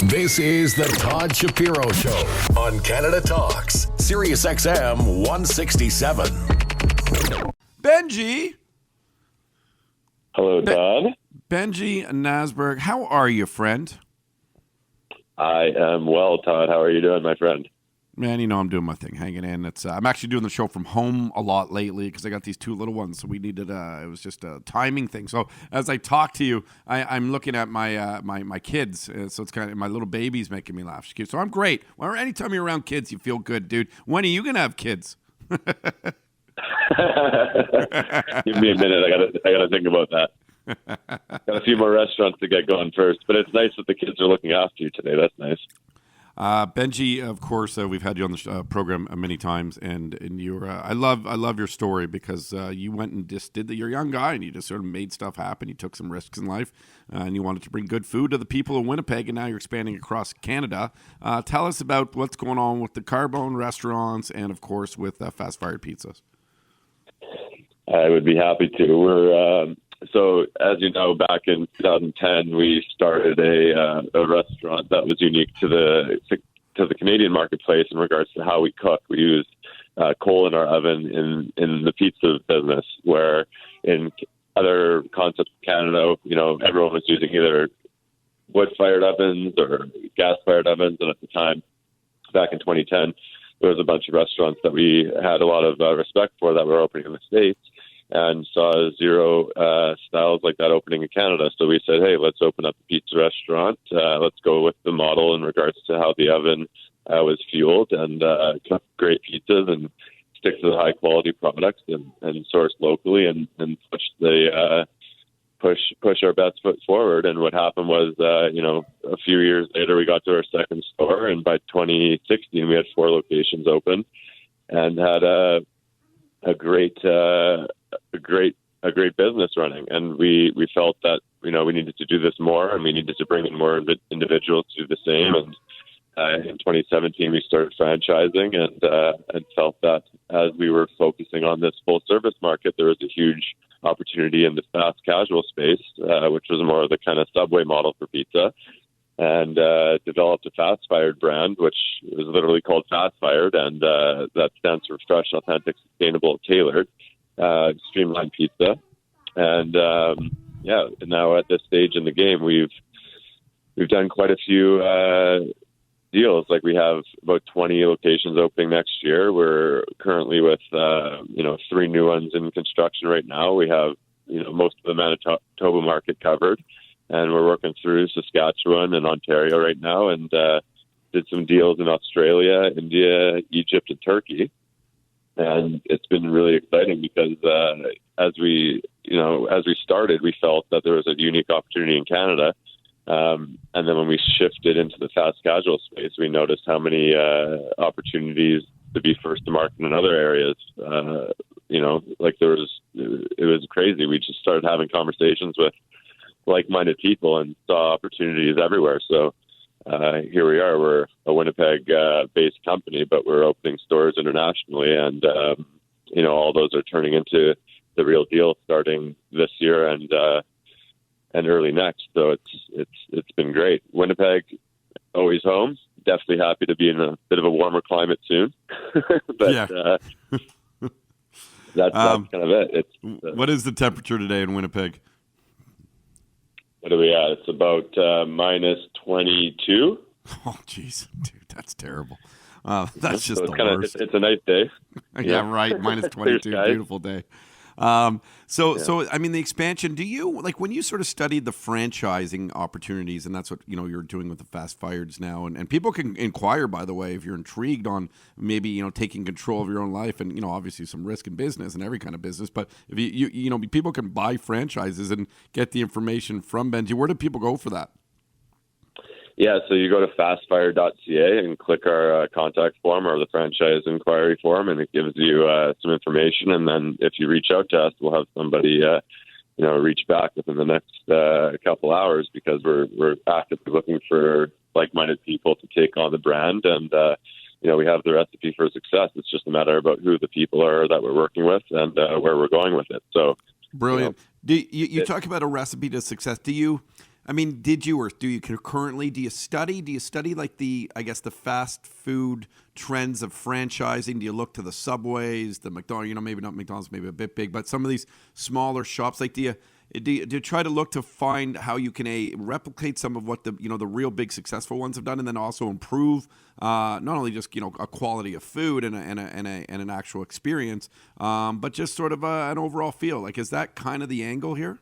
This is the Todd Shapiro Show on Canada Talks, SiriusXM 167. Benji. Hello, Todd. Benji Nasberg, how are you, friend? I am well, Todd. How are you doing, my friend? Man, you know I'm doing my thing, hanging in. I'm actually doing the show from home a lot lately because I got these two little ones, so we needed. It was just a timing thing. So as I talk to you, I'm looking at my kids. So it's kind of my little baby's making me laugh. She's cute. So I'm great. Well, anytime you're around kids, you feel good, dude. When are you gonna have kids? Give me a minute. I gotta think about that. Got a few more restaurants to get going first, but it's nice that the kids are looking after you today. That's nice. Benji, of course, we've had you on the program many times, and you're. I love your story because you went and just did you're a young guy, and you just sort of made stuff happen. You took some risks in life, and you wanted to bring good food to the people of Winnipeg, and now you're expanding across Canada. Tell us about what's going on with the Carbone restaurants, and of course with fast fired pizzas. I would be happy to. So, as you know, back in 2010, we started a restaurant that was unique to the Canadian marketplace in regards to how we cook. We used coal in our oven in the pizza business, where in other concepts of Canada, everyone was using either wood-fired ovens or gas-fired ovens. And at the time, back in 2010, there was a bunch of restaurants that we had a lot of respect for that were opening in the States, and saw zero styles like that opening in Canada. So we said, hey, let's open up a pizza restaurant. Let's go with the model in regards to how the oven was fueled and cook great pizzas and stick to the high quality products and source locally and push our best foot forward. And what happened was, a few years later, we got to our second store, and by 2016, we had 4 locations open and had a great business running, and we felt that we needed to do this more, and we needed to bring in more individuals to do the same. And in 2017, we started franchising, and felt that as we were focusing on this full service market, there was a huge opportunity in the fast casual space, which was more of the kind of Subway model for pizza. And developed a Fast Fired brand, which is literally called Fast Fired, and that stands for Fresh, Authentic, Sustainable, Tailored, streamlined pizza. And now at this stage in the game, we've done quite a few deals. Like, we have about 20 locations opening next year. We're currently with 3 new ones in construction right now. We have most of the Manitoba market covered. And we're working through Saskatchewan and Ontario right now, and did some deals in Australia, India, Egypt, and Turkey. And it's been really exciting because as we started, we felt that there was a unique opportunity in Canada. And then when we shifted into the fast casual space, we noticed how many opportunities to be first to market in other areas. It was crazy. We just started having conversations with like-minded people and saw opportunities everywhere. So here we are. We're a Winnipeg-based company, but we're opening stores internationally, and all those are turning into the real deal starting this year and early next. So it's been great. Winnipeg, always home. Definitely happy to be in a bit of a warmer climate soon. But yeah. That's kind of it. What is the temperature today in Winnipeg? What are we at? It's about minus 22. Oh, jeez, dude, that's terrible. That's just the worst. It's a nice day. Yeah, right. Minus 22, beautiful day. So I mean, the expansion. Do you when you sort of studied the franchising opportunities, and that's what you're doing with the Fast Fireds now, and people can inquire, by the way, if you're intrigued on maybe taking control of your own life, and obviously some risk in business and every kind of business. But if you people can buy franchises and get the information from Benji. Where do people go for that? Yeah, so you go to fastfire.ca and click our contact form or the franchise inquiry form, and it gives you some information. And then if you reach out to us, we'll have somebody, reach back within the next couple hours, because we're actively looking for like-minded people to take on the brand. And, we have the recipe for success. It's just a matter about who the people are that we're working with and where we're going with it. So brilliant. You talk about a recipe to success. Do you? I mean, did you or do you currently, do you study like the fast food trends of franchising? Do you look to the Subways, the McDonald's, maybe not McDonald's, maybe a bit big, but some of these smaller shops, like do you try to look to find how you can replicate some of what the real big successful ones have done, and then also improve not only just a quality of food and an actual experience, but just sort of an overall feel? Like, is that kind of the angle here?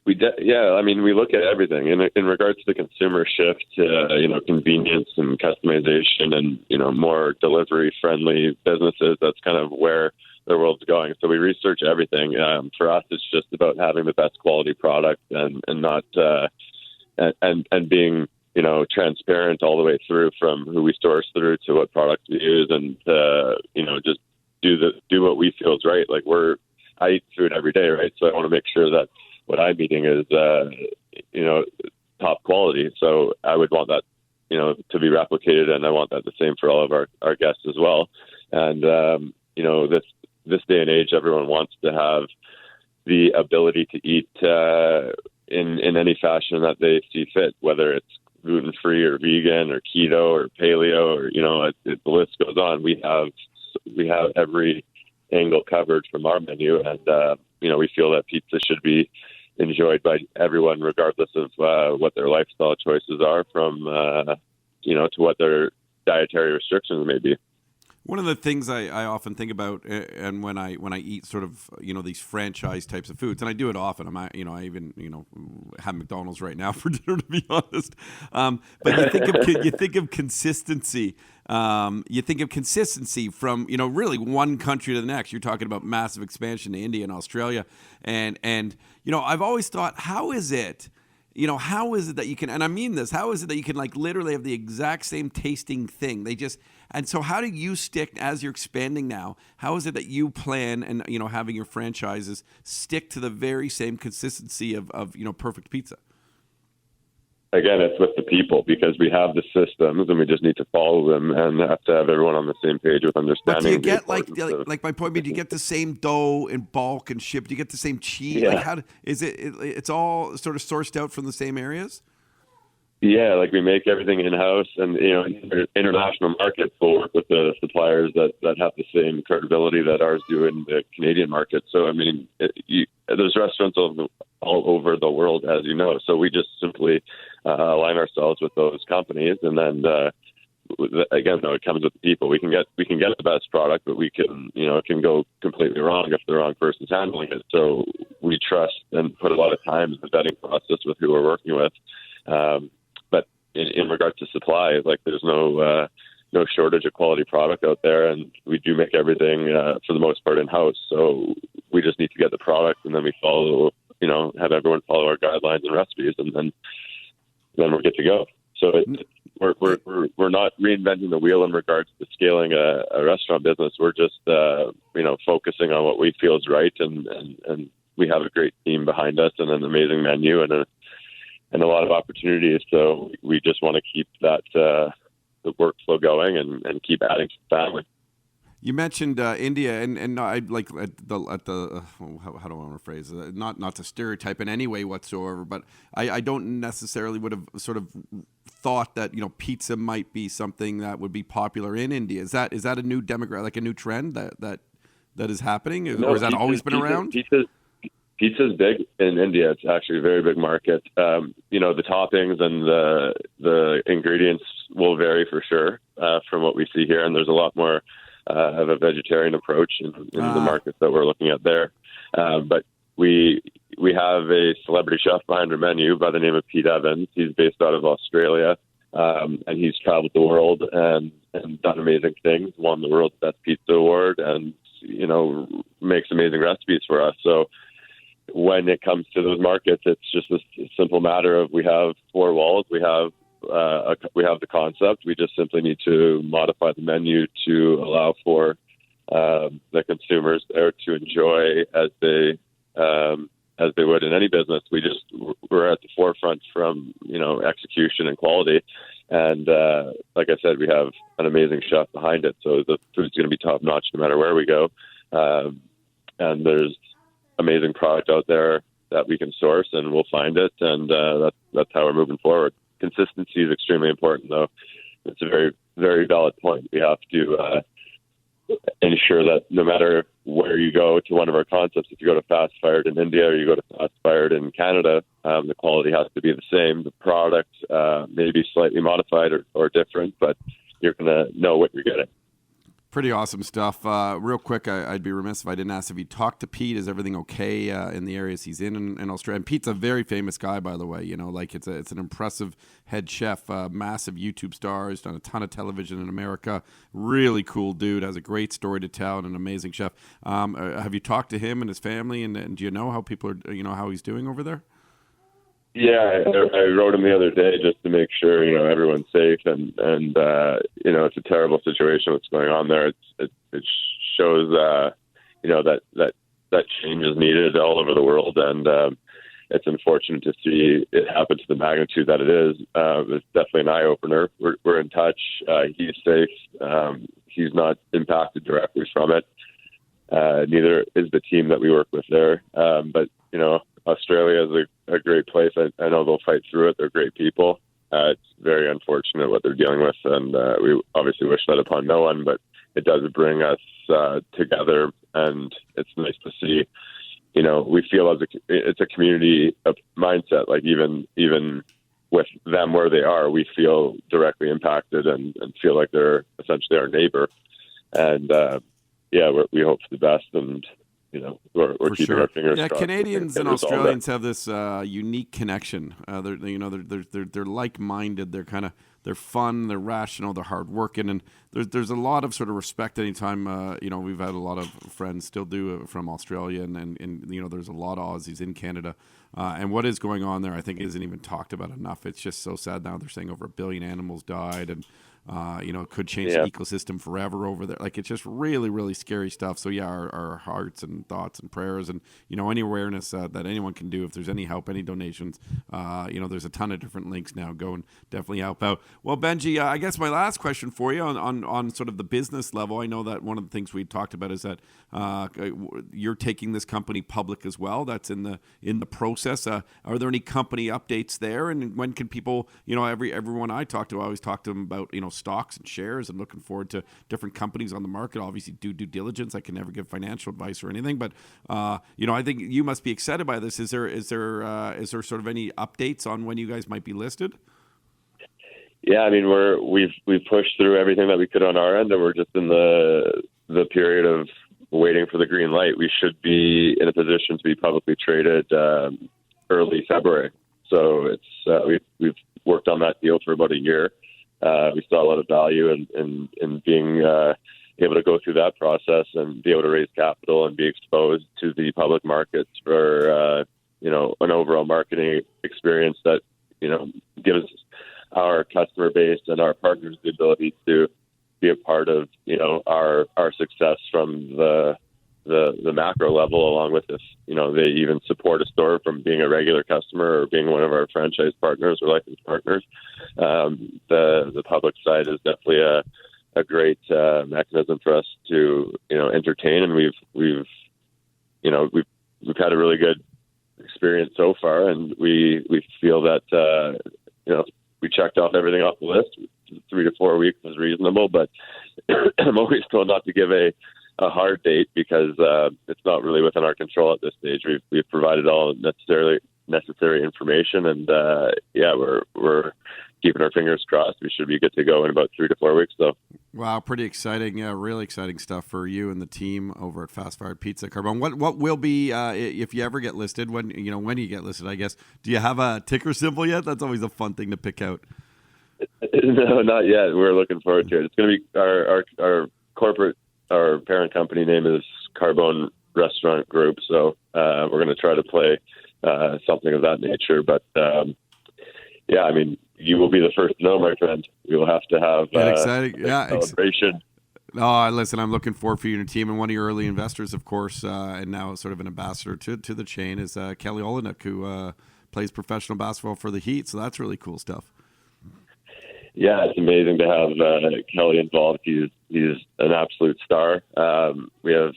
We look at everything in regards to the consumer shift to convenience and customization and more delivery friendly businesses. That's kind of where the world's going. So we research everything. For us, it's just about having the best quality product and not and being transparent all the way through, from who we source through to what products we use, and just do what we feel is right. Like I eat food every day, right? So I want to make sure that what I'm eating is top quality. So I would want that to be replicated, and I want that the same for all of our guests as well. And this day and age, everyone wants to have the ability to eat in any fashion that they see fit, whether it's gluten-free or vegan or keto or paleo or the list goes on. We have every angle covered from our menu, and we feel that pizza should be enjoyed by everyone, regardless of what their lifestyle choices are, from to what their dietary restrictions may be. One of the things I often think about, and when I eat sort of these franchise types of foods, and I do it often. I even have McDonald's right now for dinner, to be honest. But you think of consistency. You think of consistency from really one country to the next. You're talking about massive expansion to India and Australia, and I've always thought, how is it that you can, and I mean this, how is it that you can like literally have the exact same tasting thing? And so how do you stick, as you're expanding now, how is it that you plan and, having your franchises stick to the very same consistency of perfect pizza? Again, it's with the people, because we have the systems and we just need to follow them, and have to have everyone on the same page with understanding. But do you get like my point being, do you get the same dough in bulk and shipped? Do you get the same cheese? Yeah. Like it's all sort of sourced out from the same areas? Yeah, like we make everything in-house, and international markets will work with the suppliers that have the same credibility that ours do in the Canadian market. So I mean, there's restaurants all over the world, as you know. So we just simply align ourselves with those companies, and then again, though, it comes with the people. We can get the best product, but we can it can go completely wrong if the wrong person's handling it. So we trust and put a lot of time in the vetting process with who we're working with. But in regard to supply, like there's no shortage of quality product out there, and we do make everything for the most part in-house. So we just need to get the product, and then we follow, have everyone follow our guidelines and recipes, and then we're good to go. So we're not reinventing the wheel in regards to scaling a restaurant business. We're just focusing on what we feel is right, and we have a great team behind us, and an amazing menu, and a lot of opportunities. So we just want to keep that the workflow going and keep adding to the family. You mentioned India, and I like at the how do I want to phrase it? Not to stereotype in any way whatsoever, but I don't necessarily would have sort of thought that pizza might be something that would be popular in India. Is that a new demographic, like a new trend that is happening, or has that always been around? Pizza's big in India. It's actually a very big market. The toppings and the ingredients will vary for sure from what we see here, and there's a lot more of a vegetarian approach in the markets that we're looking at there. But we have a celebrity chef behind our menu by the name of Pete Evans. He's based out of Australia, and he's traveled the world and done amazing things, won the world's best pizza award, and makes amazing recipes for us. So when it comes to those markets, it's just a simple matter of, we have four walls, we have the concept. We just simply need to modify the menu to allow for the consumers there to enjoy as they would in any business. We're at the forefront from execution and quality, and like I said, we have an amazing chef behind it, so the food's going to be top notch no matter where we go. And there's amazing product out there that we can source, and we'll find it, and that's how we're moving forward. Consistency is extremely important, though. It's a very, very valid point. We have to ensure that no matter where you go to one of our concepts, if you go to Fast Fired in India or you go to Fast Fired in Canada, the quality has to be the same. The product may be slightly modified or different, but you're going to know what you're getting. Pretty awesome stuff. Real quick, I'd be remiss if I didn't ask if you talked to Pete. Is everything okay in the areas he's in Australia? And Pete's a very famous guy, by the way. You know, like it's an impressive head chef, massive YouTube star. He's done a ton of television in America. Really cool dude. Has a great story to tell and an amazing chef. Have you talked to him and his family? And do you know how people are? You know how he's doing over there? Yeah, I wrote him the other day just to make sure, everyone's safe, and it's a terrible situation what's going on there. It shows, that change is needed all over the world, and it's unfortunate to see it happen to the magnitude that it is. It's definitely an eye-opener. We're in touch. He's safe. He's not impacted directly from it. Neither is the team that we work with there. But, Australia is a great place. I know they'll fight through it. They're great people. It's very unfortunate what they're dealing with, and we obviously wish that upon no one, but it does bring us together, and it's nice to see. We feel it's a community mindset. Like even with them where they are, we feel directly impacted and feel like they're essentially our neighbor. And we hope for the best, and we're keeping our fingers crossed. Canadians and Australians have this unique connection. They're like-minded. They're fun. They're rational. They're hardworking, and there's a lot of sort of respect. Anytime we've had a lot of friends still do from Australia, and there's a lot of Aussies in Canada. And what is going on there, I think, isn't even talked about enough. It's just so sad now. They're saying over 1 billion animals died, and it could change the ecosystem forever over there. Like, it's just really, really scary stuff. So yeah, our hearts and thoughts and prayers, and any awareness that anyone can do. If there's any help, any donations, there's a ton of different links now. Go and definitely help out. Well, Benji, I guess my last question for you on sort of the business level. I know that one of the things we talked about is that you're taking this company public as well. That's in the process. Are there any company updates there? And when can people? Everyone I talk to, I always talk to them about stocks and shares, and looking forward to different companies on the market. Obviously, do due diligence. I can never give financial advice or anything, but I think you must be excited by this. Is there sort of any updates on when you guys might be listed? Yeah, I mean we've pushed through everything that we could on our end, and we're just in the period of waiting for the green light. We should be in a position to be publicly traded early February. So it's we've worked on that deal for about a year. We saw a lot of value in being able to go through that process and be able to raise capital and be exposed to the public markets for an overall marketing experience that gives our customer base and our partners the ability to be a part of our success from the macro level, along with this. They even support a store from being a regular customer or being one of our franchise partners or licensed partners. The public side is definitely a great mechanism for us to entertain, and we've had a really good experience so far, and we feel that we checked off everything off the list. 3 to 4 weeks is reasonable, but I'm always told not to give a hard date because it's not really within our control at this stage. We've provided all necessary information, and we're keeping our fingers crossed. We should be good to go in about 3 to 4 weeks, though. Wow, pretty exciting! Yeah, really exciting stuff for you and the team over at Fast Fired Pizza. Carbone, what will be if you ever get listed? When you get listed, I guess. Do you have a ticker symbol yet? That's always a fun thing to pick out. No, not yet. We're looking forward to it. It's going to be our corporate. Our parent company name is Carbone Restaurant Group, so we're going to try to play something of that nature. But I mean, you will be the first to know, my friend. We will have to have exciting, celebration. Oh, listen, I'm looking forward for you and your team, and one of your early investors, of course, and now sort of an ambassador to the chain is Kelly Olynyk, who plays professional basketball for the Heat. So that's really cool stuff. Yeah, it's amazing to have Kelly involved. He's an absolute star. We have,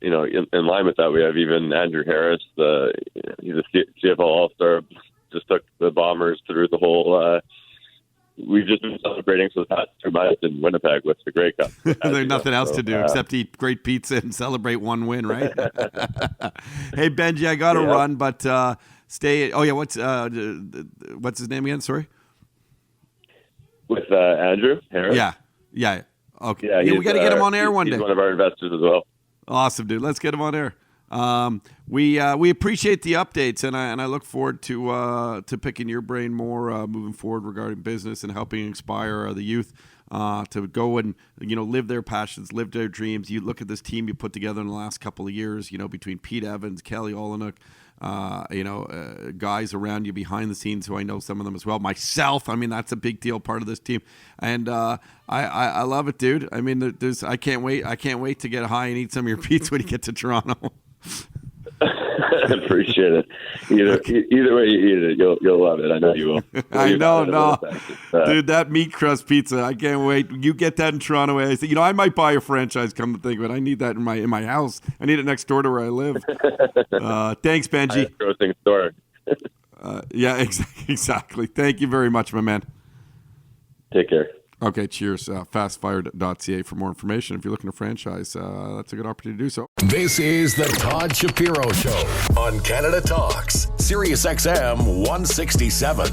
in line with that, we have even Andrew Harris. He's a CFL All-Star. Just took the Bombers through the whole. We've just been celebrating for the past 2 months in Winnipeg with the Grey Cup. There's nothing else to do except eat great pizza and celebrate one win, right? Hey, Benji, I got to run, but stay. Oh yeah, what's his name again? Sorry. With Andrew Harris? Yeah. Okay. Yeah, we got to get him on air one day. He's one of our investors as well. Awesome, dude. Let's get him on air. We appreciate the updates, and I look forward to picking your brain more moving forward regarding business and helping inspire the youth to go and live their passions, live their dreams. You look at this team you put together in the last couple of years. Between Pete Evans, Kelly Olynyk. Guys around you behind the scenes who I know some of them as well. Myself, I mean, that's a big deal part of this team, and I love it, dude. I mean, I can't wait to get high and eat some of your pizza when you get to Toronto. I appreciate it. Either way you eat it, you'll love it. I know you will. I know, no, dude, that meat crust pizza, I can't wait. You get that in Toronto. I say, I might buy a franchise. Come to think of it, I need that in my house. I need it next door to where I live. Thanks, Benji. Grossing store. Yeah, exactly. Thank you very much, my man. Take care. Okay, cheers. Fastfired.ca for more information. If you're looking to franchise, that's a good opportunity to do so. This is the Todd Shapiro Show on Canada Talks, SiriusXM 167.